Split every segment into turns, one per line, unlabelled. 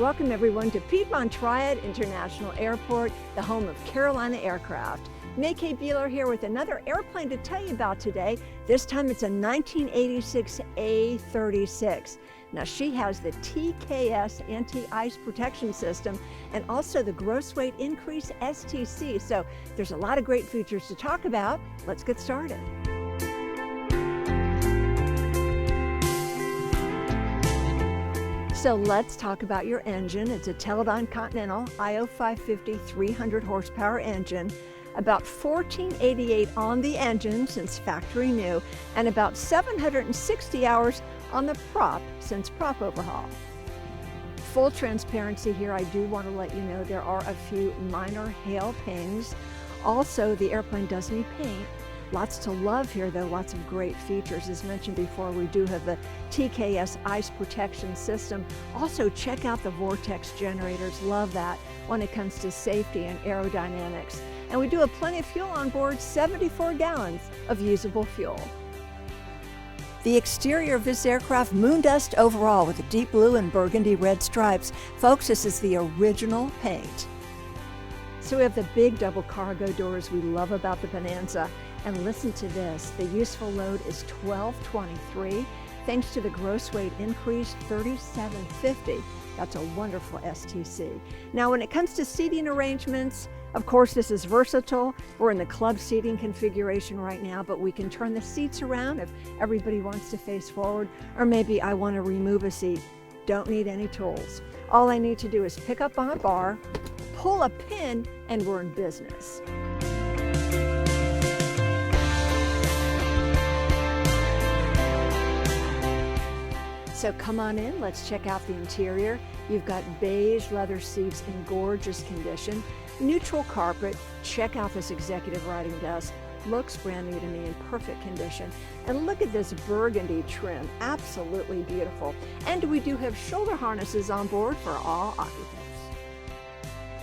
Welcome everyone to Piedmont Triad International Airport, the home of Carolina Aircraft. MaCauley Bueller here with another airplane to tell you about today. This time it's a 1986 A36. Now she has the TKS anti-ice protection system and also the gross weight increase STC. So there's a lot of great features to talk about. Let's get started. So let's talk about your engine. It's a Teledyne Continental IO550 300 horsepower engine, about 1488 on the engine since factory new, and about 760 hours on the prop since prop overhaul. Full transparency here, I do want to let you know there are a few minor hail pings. Also, the airplane does need paint. Lots to love here though, lots of great features. As mentioned before, we do have the TKS ice protection system. Also check out the vortex generators, love that when it comes to safety and aerodynamics. And we do have plenty of fuel on board, 74 gallons of usable fuel. The exterior of this aircraft, Moondust Overhaul with the deep blue and burgundy red stripes. Folks, this is the original paint. So we have the big double cargo doors we love about the Bonanza. And listen to this, the useful load is 1223, thanks to the gross weight increase 3750. That's a wonderful STC. Now when it comes to seating arrangements, of course this is versatile. We're in the club seating configuration right now, but we can turn the seats around if everybody wants to face forward, or maybe I want to remove a seat. Don't need any tools. All I need to do is pick up on a bar, pull a pin, and we're in business. So come on in, let's check out the interior. You've got beige leather seats in gorgeous condition, neutral carpet. Check out this executive writing desk. Looks brand new to me, in perfect condition. And look at this burgundy trim, absolutely beautiful. And we do have shoulder harnesses on board for all occupants.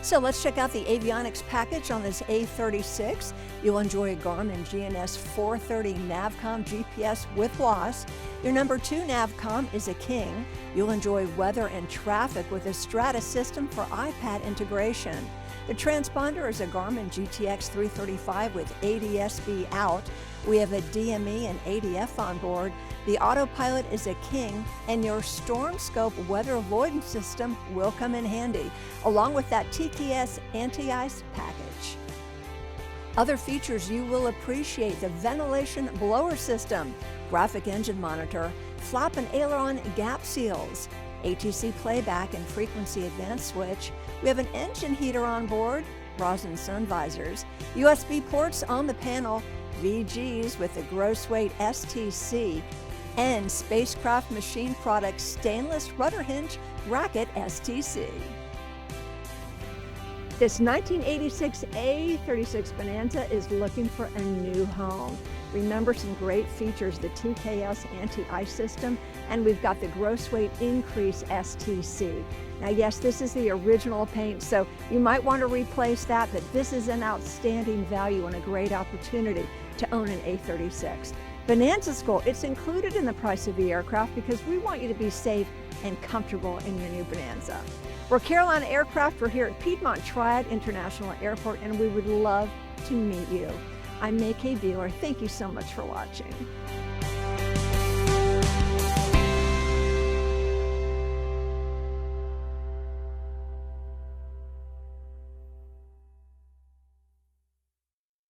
So let's check out the avionics package on this A36. You'll enjoy a Garmin GNS 430 Navcom GPS with loss. Your number 2 Navcom is a King. You'll enjoy weather and traffic with a Stratus system for iPad integration. The transponder is a Garmin GTX 335 with ADS-B out. We have a DME and ADF on board. The Autopilot is a King, and your Stromscope weather avoidance system will come in handy, along with that TKS anti-ice package. Other features you will appreciate: the ventilation blower system, graphic engine monitor, flap and aileron gap seals, ATC playback and frequency advance switch. We have an engine heater on board, rosin sun visors, USB ports on the panel, VGs with the gross weight STC, and Spacecraft Machine Products stainless rudder hinge bracket STC. This 1986 A36 Bonanza is looking for a new home. Remember some great features, the TKS anti-ice system, and we've got the gross weight increase STC. Now yes, this is the original paint, so you might want to replace that, but this is an outstanding value and a great opportunity to own an A36. Bonanza School, it's included in the price of the aircraft because we want you to be safe and comfortable in your new Bonanza. We're Carolina Aircraft. We're here at Piedmont Triad International Airport, and we would love to meet you. I'm MaCauley Bueller. Thank you so much for watching.